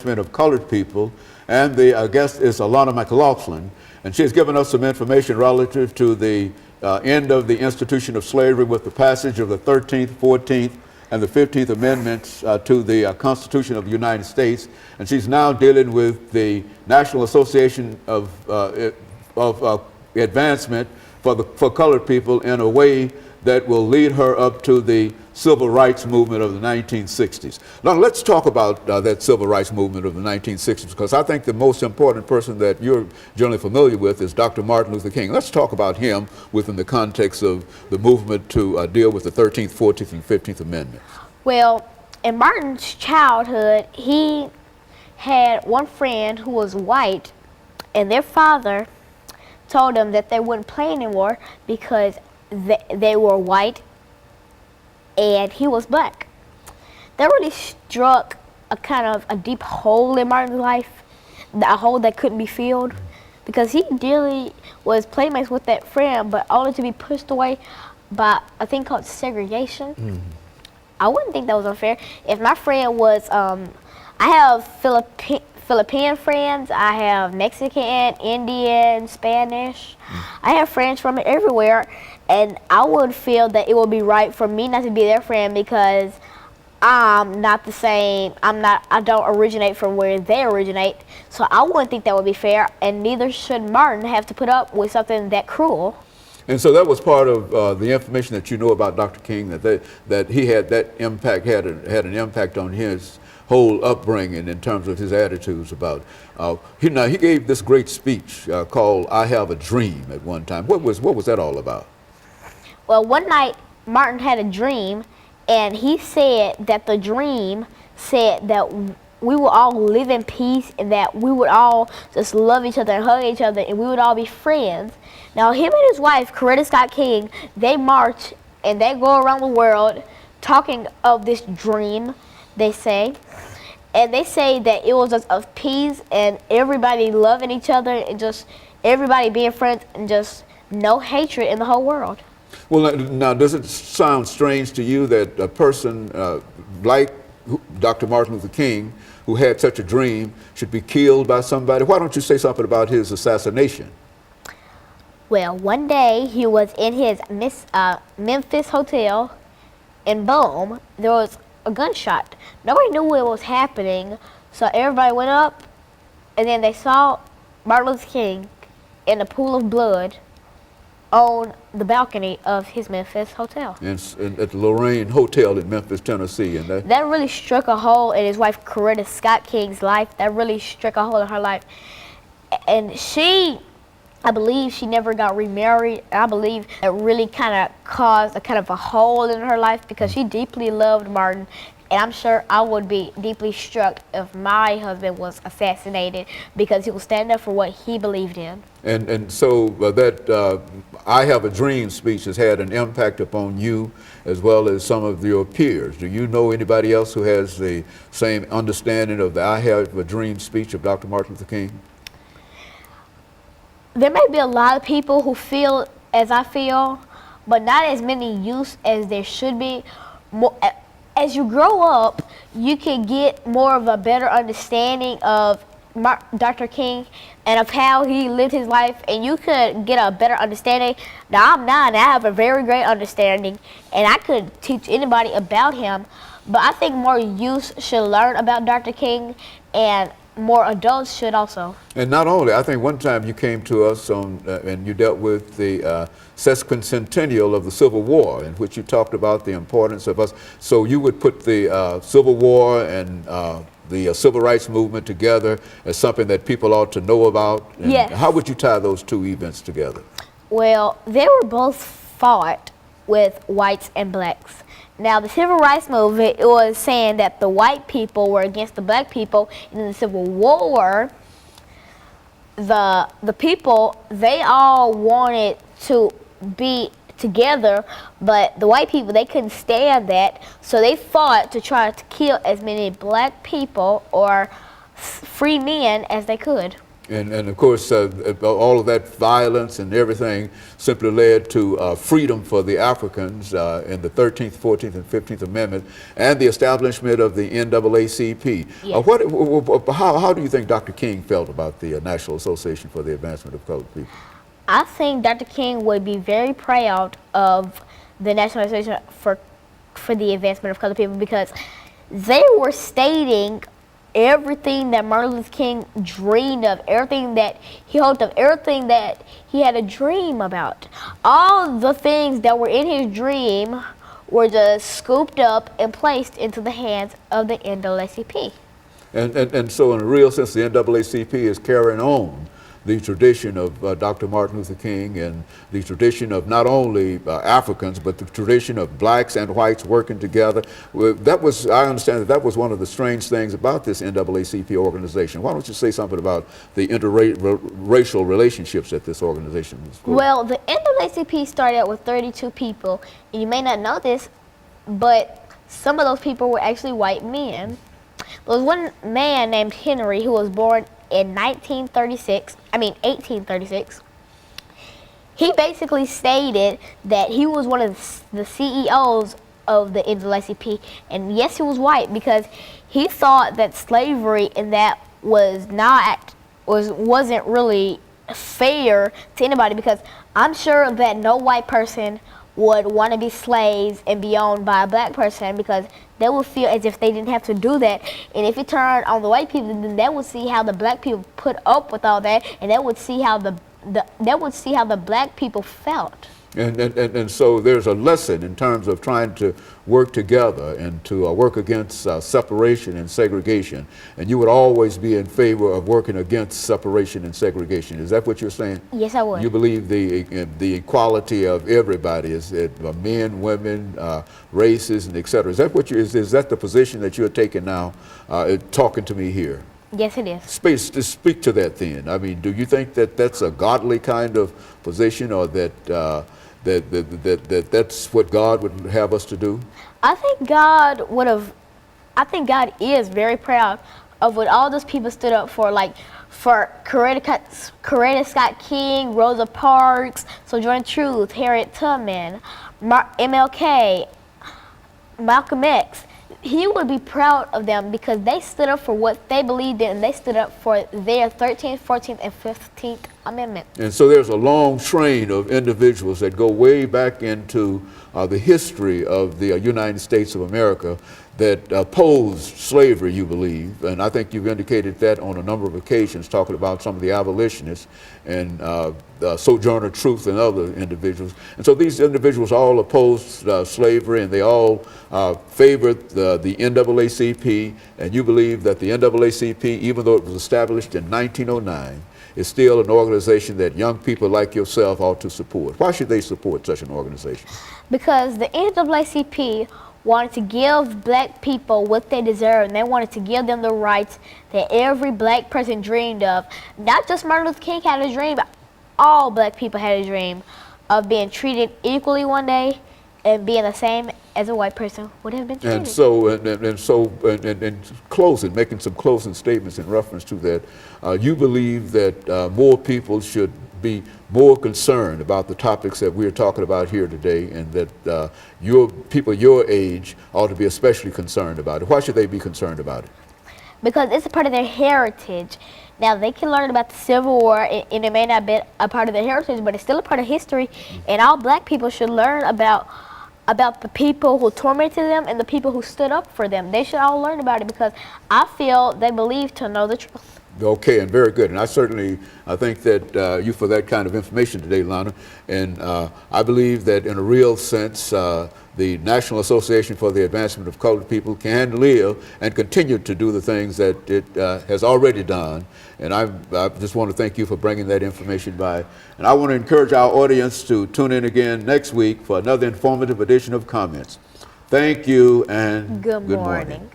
of colored people, and the guest is Alana McLaughlin, and she's given us some information relative to the end of the institution of slavery with the passage of the 13th, 14th, and the 15th Amendments to the Constitution of the United States, and she's now dealing with the National Association of Advancement for colored people in a way that will lead her up to the civil rights movement of the 1960s. Now let's talk about that civil rights movement of the 1960s, because I think the most important person that you're generally familiar with is Dr. Martin Luther King. Let's talk about him within the context of the movement to deal with the 13th, 14th, and 15th Amendments. Well, in Martin's childhood, he had one friend who was white, and their father told them that they wouldn't play anymore because they were white and he was black. That really struck a kind of a deep hole in Martin's life, a hole that couldn't be filled, because he dearly was playmates with that friend, but only to be pushed away by a thing called segregation. Mm-hmm. I wouldn't think that was unfair. If my friend was, I have Philippine friends, I have Mexican, Indian, Spanish. I have friends from everywhere, and I would feel that it would be right for me not to be their friend because I'm not the same. I don't originate from where they originate, so I wouldn't think that would be fair, and neither should Martin have to put up with something that cruel. And so that was part of the information that you know about Dr. King, that he had that impact, had an impact on his whole upbringing in terms of his attitudes about. He gave this great speech called "I Have a Dream" at one time. What was that all about? Well, one night Martin had a dream, and he said that the dream said that we would all live in peace and that we would all just love each other and hug each other and we would all be friends. Now, him and his wife, Coretta Scott King, they march and they go around the world talking of this dream, they say. And they say that it was just of peace and everybody loving each other and just everybody being friends and just no hatred in the whole world. Well, now, does it sound strange to you that a person like Dr. Martin Luther King, who had such a dream, should be killed by somebody? Why don't you say something about his assassination? Well, one day he was in his Memphis hotel, and boom, there was a gunshot. Nobody knew what was happening, so everybody went up, and then they saw Martin Luther King in a pool of blood on the balcony of his Memphis hotel. And at the Lorraine Hotel in Memphis, Tennessee. And that really struck a hole in his wife Coretta Scott King's life. That really struck a hole in her life. And I believe she never got remarried. I believe it really kind of caused a kind of a hole in her life because she deeply loved Martin. And I'm sure I would be deeply struck if my husband was assassinated because he was standing up for what he believed in. And so that "I Have a Dream" speech has had an impact upon you as well as some of your peers. Do you know anybody else who has the same understanding of the "I Have a Dream" speech of Dr. Martin Luther King? There may be a lot of people who feel as I feel, but not as many youth as there should be. As you grow up, you can get more of a better understanding of Dr. King and of how he lived his life, and you could get a better understanding. Now, I'm 9, and I have a very great understanding, and I could teach anybody about him, but I think more youth should learn about Dr. King, and more adults should also. And not only, I think one time you came to us and you dealt with the sesquicentennial of the Civil War, in which you talked about the importance of us. So you would put the Civil War and the Civil Rights Movement together as something that people ought to know about. And yes. How would you tie those two events together? Well, they were both fought with whites and blacks. Now, the Civil Rights Movement, it was saying that the white people were against the black people. And in the Civil War, the people, they all wanted to be together, but the white people, they couldn't stand that, so they fought to try to kill as many black people or free men as they could. And of course, all of that violence and everything simply led to freedom for the Africans in the 13th, 14th, and 15th Amendment, and the establishment of the NAACP. Yes. How do you think Dr. King felt about the National Association for the Advancement of Colored People? I think Dr. King would be very proud of the National Association for the Advancement of Colored People, because they were stating everything that Martin Luther King dreamed of, everything that he hoped of, everything that he had a dream about. All the things that were in his dream were just scooped up and placed into the hands of the NAACP. And so in a real sense, the NAACP is carrying on the tradition of Dr. Martin Luther King, and the tradition of not only Africans, but the tradition of blacks and whites working together. That was, I understand that was one of the strange things about this NAACP organization. Why don't you say something about the interracial relationships that this organization is for? Well, the NAACP started out with 32 people, and you may not know this, but some of those people were actually white men. There was one man named Henry who was born in 1836. He basically stated that he was one of the CEOs of the NAACP, and yes, he was white, because he thought that slavery and that wasn't really fair to anybody, because I'm sure that no white person would want to be slaves and be owned by a black person, because they would feel as if they didn't have to do that. And if it turned on the white people, then they would see how the black people put up with all that, and they would see how the black people felt. And so there's a lesson in terms of trying to work together and to work against separation and segregation. And you would always be in favor of working against separation and segregation. Is that what you're saying? Yes, I would. You believe the equality of everybody, is men, women, races, and et cetera. Is that what is that the position that you're taking now, talking to me here? Yes, it is. Speak to that then. I mean, do you think that that's a godly kind of position, or that that's what God would have us to do? I think God is very proud of what all those people stood up for, like for Coretta Scott King, Rosa Parks, Sojourner Truth, Harriet Tubman, MLK, Malcolm X. He would be proud of them because they stood up for what they believed in, and they stood up for their 13th, 14th, and 15th Amendment. And so there's a long train of individuals that go way back into the history of the United States of America that opposed slavery, you believe, and I think you've indicated that on a number of occasions, talking about some of the abolitionists and Sojourner Truth and other individuals. And so these individuals all opposed slavery, and they all favored the NAACP, and you believe that the NAACP, even though it was established in 1909, is still an organization that young people like yourself ought to support. Why should they support such an organization? Because the NAACP wanted to give black people what they deserve, and they wanted to give them the rights that every black person dreamed of. Not just Martin Luther King had a dream, but all black people had a dream of being treated equally one day and being the same as a white person would have been treated. And so, in closing, making some closing statements in reference to that, you believe that more people should be more concerned about the topics that we're talking about here today, and that people your age ought to be especially concerned about it. Why should they be concerned about it? Because it's a part of their heritage. Now, they can learn about the Civil War, and it may not be a part of their heritage, but it's still a part of history, and all black people should learn about the people who tormented them and the people who stood up for them. They should all learn about it, because I feel they believe to know the truth. Okay, and very good. And I think that you for that kind of information today, Alana. And I believe that in a real sense, the National Association for the Advancement of Colored People can live and continue to do the things that it has already done. And I just want to thank you for bringing that information by. And I want to encourage our audience to tune in again next week for another informative edition of Comments. Thank you, and good morning.